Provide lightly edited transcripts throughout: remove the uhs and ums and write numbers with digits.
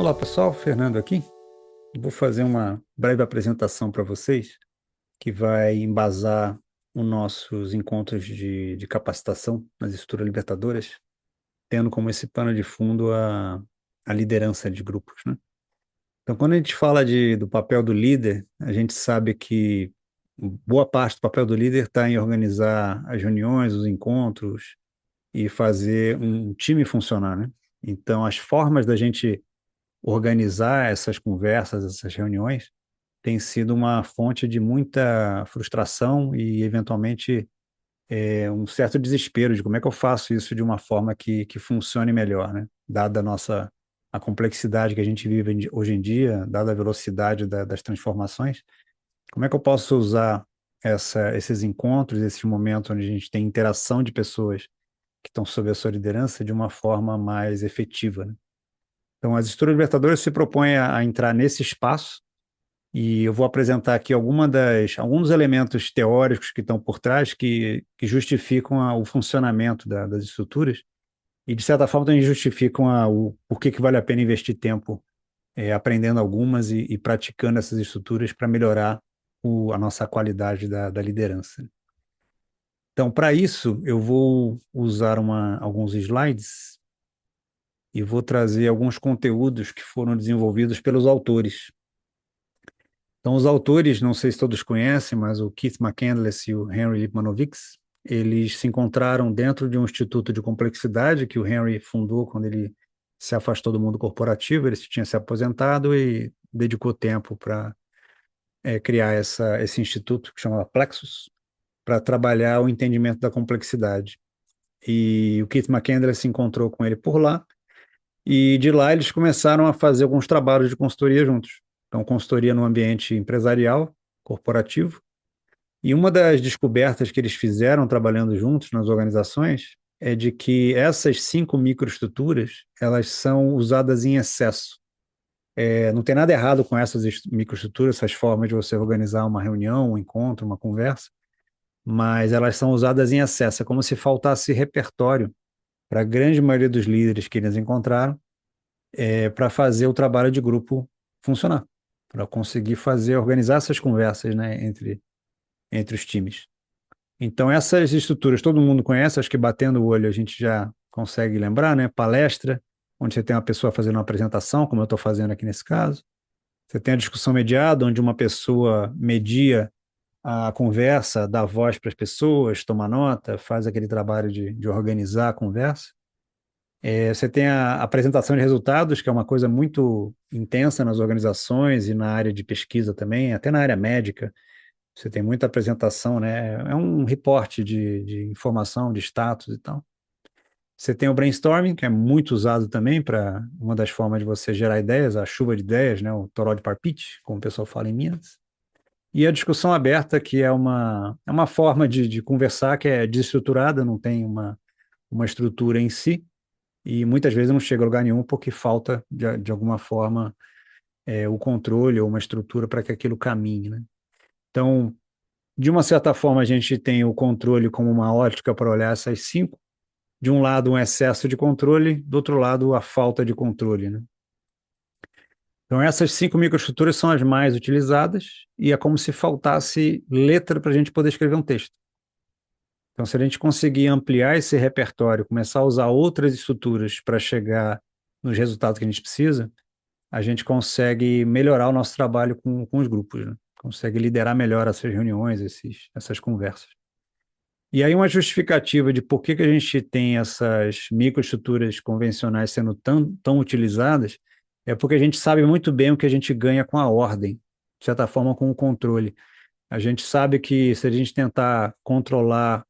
Olá pessoal, Fernando aqui. Vou fazer uma breve apresentação para vocês que vai embasar os nossos encontros de capacitação nas estruturas libertadoras, tendo como esse pano de fundo a liderança de grupos, né? Então, quando a gente fala do papel do líder, a gente sabe que boa parte do papel do líder está em organizar as reuniões, os encontros e fazer um time funcionar, né? Então, as formas da gente organizar essas conversas, essas reuniões, tem sido uma fonte de muita frustração e, eventualmente, um certo desespero de como é que eu faço isso de uma forma que funcione melhor, né? Dada a complexidade que a gente vive hoje em dia, dada a velocidade das transformações, como é que eu posso usar esses encontros, esses momentos onde a gente tem interação de pessoas que estão sob a sua liderança de uma forma mais efetiva, né? Então, as estruturas libertadoras se propõem a entrar nesse espaço e eu vou apresentar aqui alguns dos elementos teóricos que estão por trás que justificam o funcionamento das estruturas e, de certa forma, também justificam o porquê que vale a pena investir tempo aprendendo algumas e praticando essas estruturas para melhorar a nossa qualidade da liderança. Então, para isso, eu vou usar alguns slides e vou trazer alguns conteúdos que foram desenvolvidos pelos autores. Então, os autores, não sei se todos conhecem, mas o Keith McCandless e o Henry Lipmanovitz, eles se encontraram dentro de um instituto de complexidade que o Henry fundou quando ele se afastou do mundo corporativo, ele tinha se aposentado e dedicou tempo para criar esse instituto que chama Plexus, para trabalhar o entendimento da complexidade. E o Keith McCandless se encontrou com ele por lá, e de lá eles começaram a fazer alguns trabalhos de consultoria juntos. Então, consultoria no ambiente empresarial, corporativo. E uma das descobertas que eles fizeram trabalhando juntos nas organizações é de que essas 5 microestruturas, elas são usadas em excesso. Não tem nada errado com essas microestruturas, essas formas de você organizar uma reunião, um encontro, uma conversa, mas elas são usadas em excesso. É como se faltasse repertório para a grande maioria dos líderes que eles encontraram, para fazer o trabalho de grupo funcionar, para conseguir organizar essas conversas, né, entre os times. Então, essas estruturas todo mundo conhece, acho que batendo o olho a gente já consegue lembrar, né? Palestra, onde você tem uma pessoa fazendo uma apresentação, como eu estou fazendo aqui nesse caso. Você tem a discussão mediada, onde uma pessoa media a conversa, dá voz para as pessoas, toma nota, faz aquele trabalho de organizar a conversa. Você tem a apresentação de resultados, que é uma coisa muito intensa nas organizações e na área de pesquisa também, até na área médica. Você tem muita apresentação, né? É um reporte de informação, de status e tal. Você tem o brainstorming, que é muito usado também para uma das formas de você gerar ideias, a chuva de ideias, né? O toró de parpite, como o pessoal fala em Minas. E a discussão aberta, que é uma forma de conversar que é desestruturada, não tem uma estrutura em si, e muitas vezes não chega a lugar nenhum porque falta, de alguma forma, o controle ou uma estrutura para que aquilo caminhe, né? Então, de uma certa forma, a gente tem o controle como uma ótica para olhar essas 5. De um lado, um excesso de controle, do outro lado, a falta de controle, né? Então, essas 5 microestruturas são as mais utilizadas e é como se faltasse letra para a gente poder escrever um texto. Então, se a gente conseguir ampliar esse repertório, começar a usar outras estruturas para chegar nos resultados que a gente precisa, a gente consegue melhorar o nosso trabalho com os grupos, né? Consegue liderar melhor essas reuniões, essas conversas. E aí uma justificativa de por que a gente tem essas microestruturas convencionais sendo tão utilizadas é porque a gente sabe muito bem o que a gente ganha com a ordem, de certa forma com o controle. A gente sabe que se a gente tentar controlar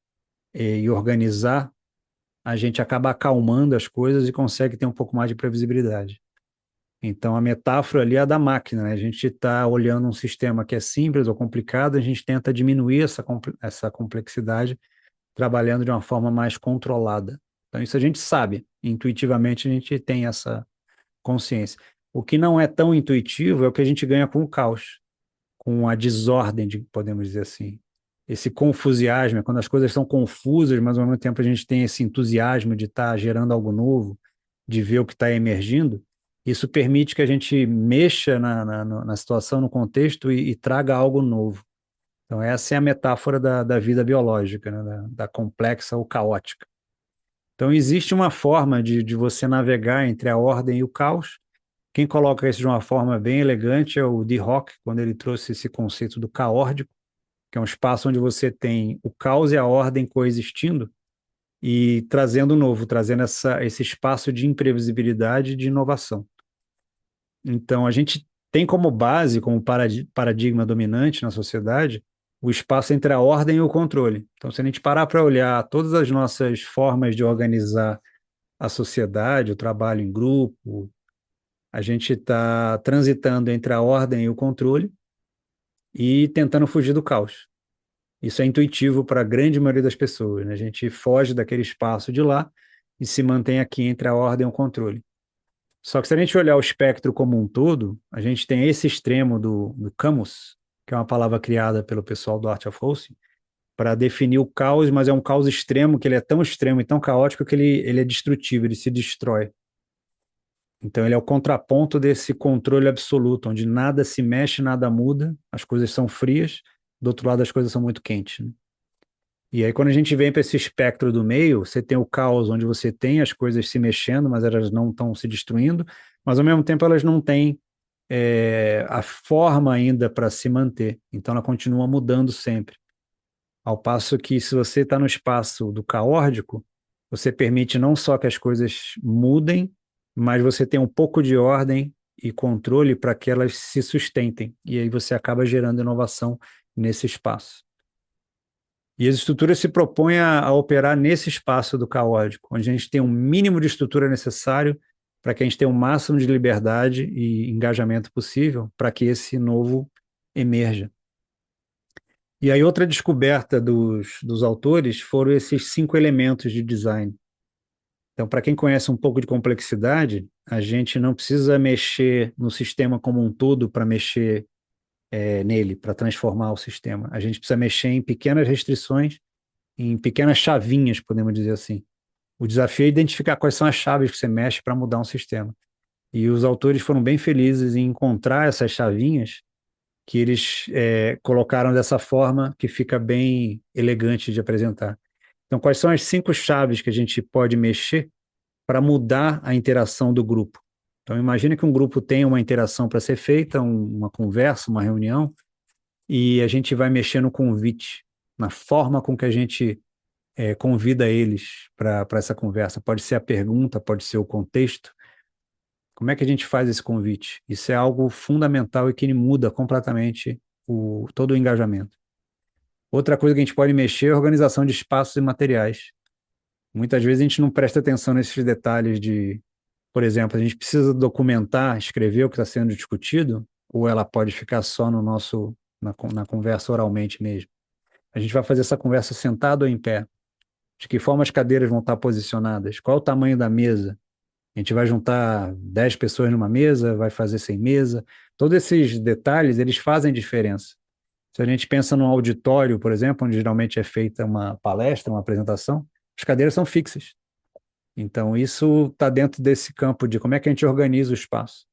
e organizar, a gente acaba acalmando as coisas e consegue ter um pouco mais de previsibilidade. Então, a metáfora ali é a da máquina, né? A gente está olhando um sistema que é simples ou complicado, a gente tenta diminuir essa complexidade trabalhando de uma forma mais controlada. Então, isso a gente sabe, intuitivamente a gente tem essa consciência. O que não é tão intuitivo é o que a gente ganha com o caos, com a desordem, podemos dizer assim. Esse confusiasmo, é quando as coisas estão confusas, mas ao mesmo tempo a gente tem esse entusiasmo de estar gerando algo novo, de ver o que está emergindo. Isso permite que a gente mexa na situação, no contexto e traga algo novo. Então, essa é a metáfora da vida biológica, né? Da complexa ou caótica. Então, existe uma forma de você navegar entre a ordem e o caos. Quem coloca isso de uma forma bem elegante é o de Hock, quando ele trouxe esse conceito do caórdico, que é um espaço onde você tem o caos e a ordem coexistindo e trazendo o novo, trazendo esse espaço de imprevisibilidade e de inovação. Então, a gente tem como base, como paradigma dominante na sociedade, o espaço entre a ordem e o controle. Então, se a gente parar para olhar todas as nossas formas de organizar a sociedade, o trabalho em grupo, a gente está transitando entre a ordem e o controle e tentando fugir do caos. Isso é intuitivo para a grande maioria das pessoas, né? A gente foge daquele espaço de lá e se mantém aqui entre a ordem e o controle. Só que se a gente olhar o espectro como um todo, a gente tem esse extremo do camus, que é uma palavra criada pelo pessoal do Art of Hosting, para definir o caos, mas é um caos extremo, que ele é tão extremo e tão caótico que ele é destrutivo, ele se destrói. Então ele é o contraponto desse controle absoluto, onde nada se mexe, nada muda, as coisas são frias, do outro lado as coisas são muito quentes, né? E aí, quando a gente vem para esse espectro do meio, você tem o caos, onde você tem as coisas se mexendo, mas elas não estão se destruindo, mas ao mesmo tempo elas não têm a forma ainda para se manter. Então, ela continua mudando sempre. Ao passo que, se você está no espaço do caórdico, você permite não só que as coisas mudem, mas você tem um pouco de ordem e controle para que elas se sustentem. E aí você acaba gerando inovação nesse espaço. E as estruturas se propõem a operar nesse espaço do caótico, onde a gente tem um mínimo de estrutura necessário para que a gente tenha o máximo de liberdade e engajamento possível para que esse novo emerja. E aí outra descoberta dos autores foram esses 5 elementos de design. Então, para quem conhece um pouco de complexidade, a gente não precisa mexer no sistema como um todo para mexer nele, para transformar o sistema. A gente precisa mexer em pequenas restrições, em pequenas chavinhas, podemos dizer assim. O desafio é identificar quais são as chaves que você mexe para mudar um sistema. E os autores foram bem felizes em encontrar essas chavinhas que eles colocaram dessa forma que fica bem elegante de apresentar. Então, quais são as 5 chaves que a gente pode mexer para mudar a interação do grupo? Então, imagine que um grupo tem uma interação para ser feita, uma conversa, uma reunião, e a gente vai mexer no convite, na forma com que a gente convida eles para essa conversa. Pode ser a pergunta, pode ser o contexto. Como é que a gente faz esse convite? Isso é algo fundamental e que muda completamente todo o engajamento. Outra coisa que a gente pode mexer é a organização de espaços e materiais. Muitas vezes a gente não presta atenção nesses detalhes por exemplo, a gente precisa documentar, escrever o que está sendo discutido, ou ela pode ficar só na conversa oralmente mesmo. A gente vai fazer essa conversa sentado ou em pé? De que forma as cadeiras vão estar posicionadas? Qual é o tamanho da mesa? A gente vai juntar 10 pessoas numa mesa, vai fazer sem mesa. Todos esses detalhes, eles fazem diferença. Se a gente pensa num auditório, por exemplo, onde geralmente é feita uma palestra, uma apresentação, as cadeiras são fixas. Então, isso está dentro desse campo de como é que a gente organiza o espaço.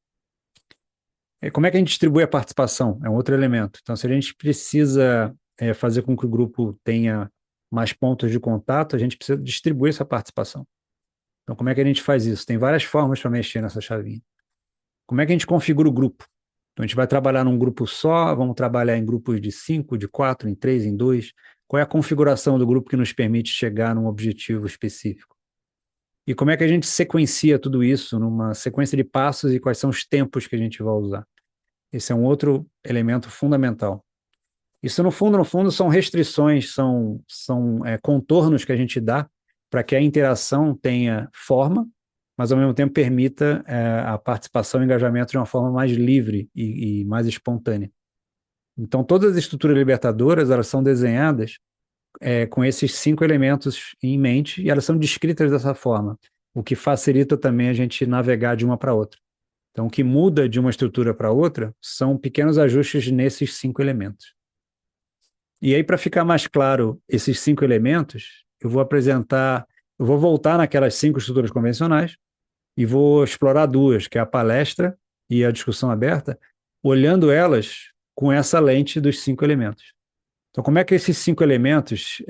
E como é que a gente distribui a participação? É um outro elemento. Então, se a gente precisa fazer com que o grupo tenha mais pontos de contato, a gente precisa distribuir essa participação. Então, como é que a gente faz isso? Tem várias formas para mexer nessa chavinha. Como é que a gente configura o grupo? Então, a gente vai trabalhar num grupo só, vamos trabalhar em grupos de 5, de 4, em 3, em 2. Qual é a configuração do grupo que nos permite chegar num objetivo específico? E como é que a gente sequencia tudo isso numa sequência de passos e quais são os tempos que a gente vai usar? Esse é um outro elemento fundamental. Isso, no fundo, são restrições, são contornos que a gente dá para que a interação tenha forma, mas ao mesmo tempo permita a participação e engajamento de uma forma mais livre e mais espontânea. Então, todas as estruturas libertadoras, elas são desenhadas com esses 5 elementos em mente e elas são descritas dessa forma, o que facilita também a gente navegar de uma para outra. Então, o que muda de uma estrutura para outra são pequenos ajustes nesses 5 elementos. E aí, para ficar mais claro esses 5 elementos, eu vou voltar naquelas 5 estruturas convencionais e vou explorar duas, que é a palestra e a discussão aberta, olhando elas com essa lente dos 5 elementos. Então, como é que esses 5 elementos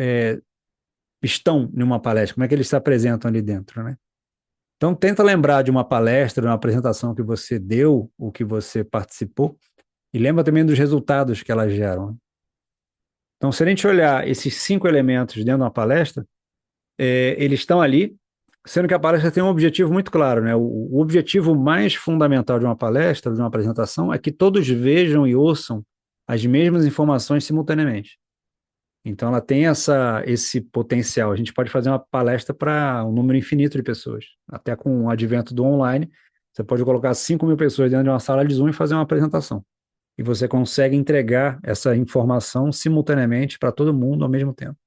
estão em uma palestra? Como é que eles se apresentam ali dentro, né? Então, tenta lembrar de uma palestra, de uma apresentação que você deu, ou que você participou, e lembra também dos resultados que elas geram, né? Então, se a gente olhar esses 5 elementos dentro de uma palestra, eles estão ali, sendo que a palestra tem um objetivo muito claro, né? O objetivo mais fundamental de uma palestra, de uma apresentação, é que todos vejam e ouçam as mesmas informações simultaneamente. Então, ela tem esse potencial. A gente pode fazer uma palestra para um número infinito de pessoas. Até com o advento do online, você pode colocar 5.000 pessoas dentro de uma sala de Zoom e fazer uma apresentação. E você consegue entregar essa informação simultaneamente para todo mundo ao mesmo tempo.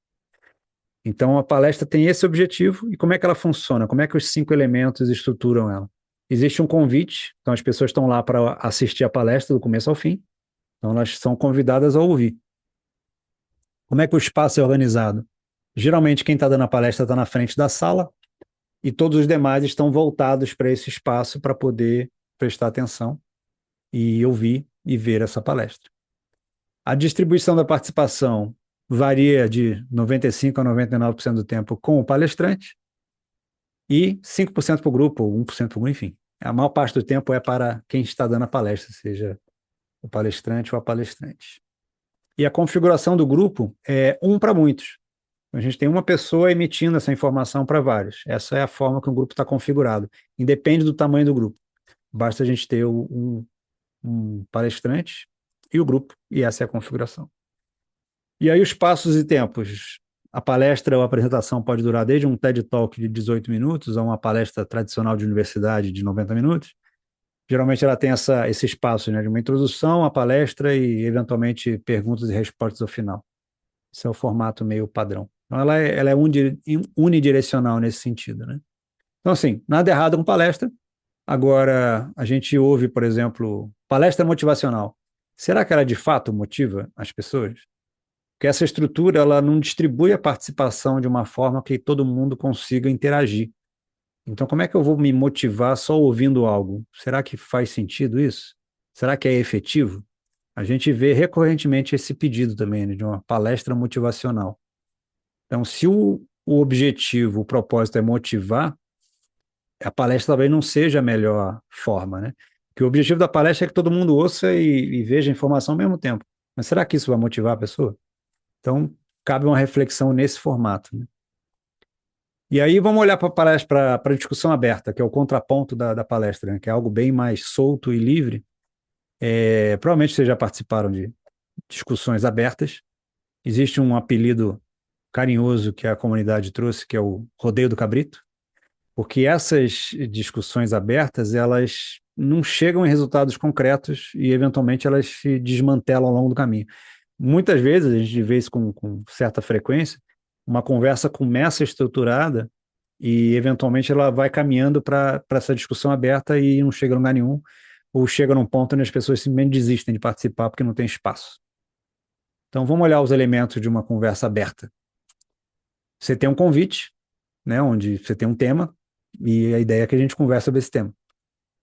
Então, a palestra tem esse objetivo. E como é que ela funciona? Como é que os 5 elementos estruturam ela? Existe um convite, então as pessoas estão lá para assistir a palestra do começo ao fim. Então, elas são convidadas a ouvir. Como é que o espaço é organizado? Geralmente, quem está dando a palestra está na frente da sala e todos os demais estão voltados para esse espaço para poder prestar atenção e ouvir e ver essa palestra. A distribuição da participação varia de 95% a 99% do tempo com o palestrante e 5% para o grupo, ou 1% para o grupo, enfim. A maior parte do tempo é para quem está dando a palestra, seja o palestrante ou a palestrante. E a configuração do grupo é um para muitos. A gente tem uma pessoa emitindo essa informação para vários. Essa é a forma que o grupo está configurado. Independe do tamanho do grupo. Basta a gente ter um palestrante e o grupo, e essa é a configuração. E aí os passos e tempos. A palestra ou a apresentação pode durar desde um TED Talk de 18 minutos a uma palestra tradicional de universidade de 90 minutos. Geralmente ela tem esse espaço, né, de uma introdução, a palestra e, eventualmente, perguntas e respostas ao final. Esse é o formato meio padrão. Então, ela é unidirecional nesse sentido, né? Então, assim, nada errado com palestra. Agora, a gente ouve, por exemplo, palestra motivacional. Será que ela de fato motiva as pessoas? Porque essa estrutura, ela não distribui a participação de uma forma que todo mundo consiga interagir. Então, como é que eu vou me motivar só ouvindo algo? Será que faz sentido isso? Será que é efetivo? A gente vê recorrentemente esse pedido também, né, de uma palestra motivacional. Então, se o objetivo, o propósito é motivar, a palestra talvez não seja a melhor forma, né? Porque o objetivo da palestra é que todo mundo ouça e veja a informação ao mesmo tempo. Mas será que isso vai motivar a pessoa? Então, cabe uma reflexão nesse formato, né? E aí vamos olhar para a discussão aberta, que é o contraponto da palestra, né? Que é algo bem mais solto e livre. Provavelmente vocês já participaram de discussões abertas. Existe um apelido carinhoso que a comunidade trouxe, que é o Rodeio do Cabrito, porque essas discussões abertas, elas não chegam em resultados concretos e, eventualmente, elas se desmantelam ao longo do caminho. Muitas vezes, a gente vê isso com certa frequência, uma conversa começa estruturada e, eventualmente, ela vai caminhando para essa discussão aberta e não chega a lugar nenhum, ou chega num ponto onde as pessoas simplesmente desistem de participar porque não tem espaço. Então, vamos olhar os elementos de uma conversa aberta. Você tem um convite, né, onde você tem um tema, e a ideia é que a gente converse sobre esse tema.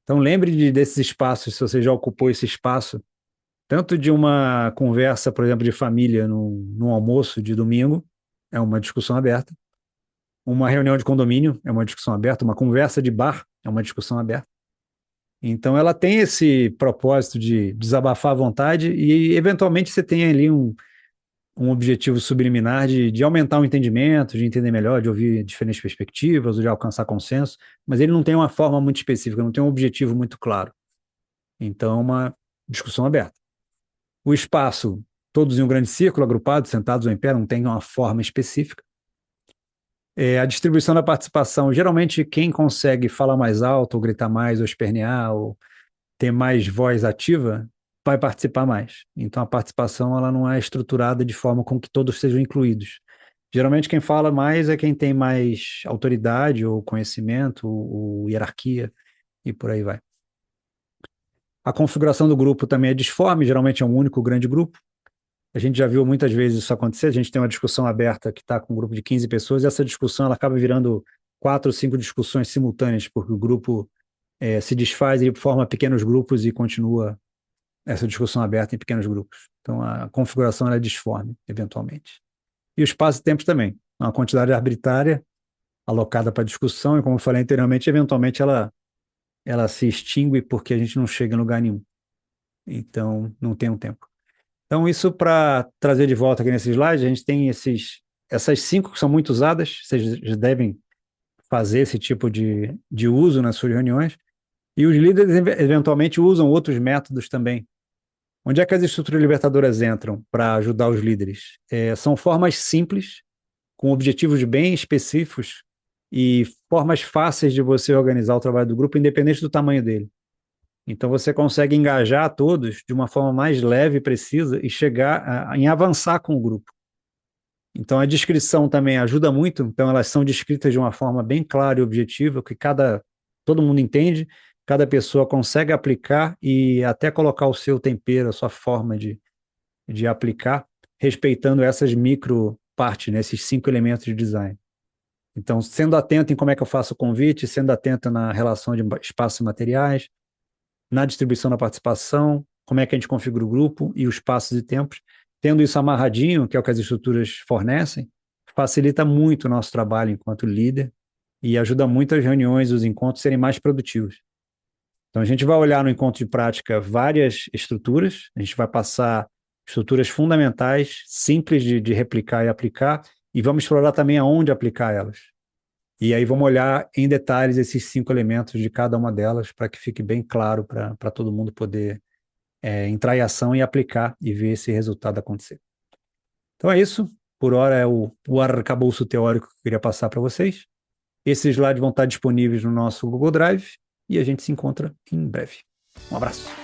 Então, lembre desses espaços, se você já ocupou esse espaço, tanto de uma conversa, por exemplo, de família num almoço de domingo, é uma discussão aberta. Uma reunião de condomínio é uma discussão aberta. Uma conversa de bar é uma discussão aberta. Então, ela tem esse propósito de desabafar à vontade e, eventualmente, você tem ali um objetivo subliminar de aumentar o entendimento, de entender melhor, de ouvir diferentes perspectivas, de alcançar consenso, mas ele não tem uma forma muito específica, não tem um objetivo muito claro. Então, é uma discussão aberta. O espaço, todos em um grande círculo, agrupados, sentados ou em pé, não tem uma forma específica. A distribuição da participação, geralmente quem consegue falar mais alto, ou gritar mais, ou espernear, ou ter mais voz ativa, vai participar mais. Então a participação ela não é estruturada de forma com que todos sejam incluídos. Geralmente quem fala mais é quem tem mais autoridade, ou conhecimento, ou hierarquia, e por aí vai. A configuração do grupo também é disforme, geralmente é um único grande grupo. A gente já viu muitas vezes isso acontecer, a gente tem uma discussão aberta que está com um grupo de 15 pessoas, e essa discussão ela acaba virando 4 ou 5 discussões simultâneas, porque o grupo se desfaz e forma pequenos grupos e continua essa discussão aberta em pequenos grupos. Então, a configuração é disforme, eventualmente. E o espaço e tempo também. Uma quantidade arbitrária alocada para discussão, e como eu falei anteriormente, eventualmente ela se extingue porque a gente não chega em lugar nenhum. Então, não tem um tempo. Então, isso para trazer de volta aqui nesse slide, a gente tem essas 5 que são muito usadas, vocês já devem fazer esse tipo de uso nas suas reuniões, e os líderes eventualmente usam outros métodos também. Onde é que as estruturas libertadoras entram para ajudar os líderes? São formas simples, com objetivos bem específicos e formas fáceis de você organizar o trabalho do grupo, independente do tamanho dele. Então, você consegue engajar todos de uma forma mais leve e precisa e chegar em avançar com o grupo. Então, a descrição também ajuda muito. Então, elas são descritas de uma forma bem clara e objetiva, que todo mundo entende, cada pessoa consegue aplicar e até colocar o seu tempero, a sua forma de aplicar, respeitando essas micro partes, né, esses 5 elementos de design. Então, sendo atento em como é que eu faço o convite, sendo atento na relação de espaços e materiais, na distribuição da participação, como é que a gente configura o grupo e os passos e tempos. Tendo isso amarradinho, que é o que as estruturas fornecem, facilita muito o nosso trabalho enquanto líder e ajuda muito as reuniões, os encontros serem mais produtivos. Então, a gente vai olhar no encontro de prática várias estruturas, a gente vai passar estruturas fundamentais, simples de replicar e aplicar, e vamos explorar também aonde aplicar elas. E aí vamos olhar em detalhes esses 5 elementos de cada uma delas para que fique bem claro para todo mundo poder entrar em ação e aplicar e ver esse resultado acontecer. Então é isso. Por hora é o arcabouço teórico que eu queria passar para vocês. Esses slides vão estar disponíveis no nosso Google Drive e a gente se encontra em breve. Um abraço.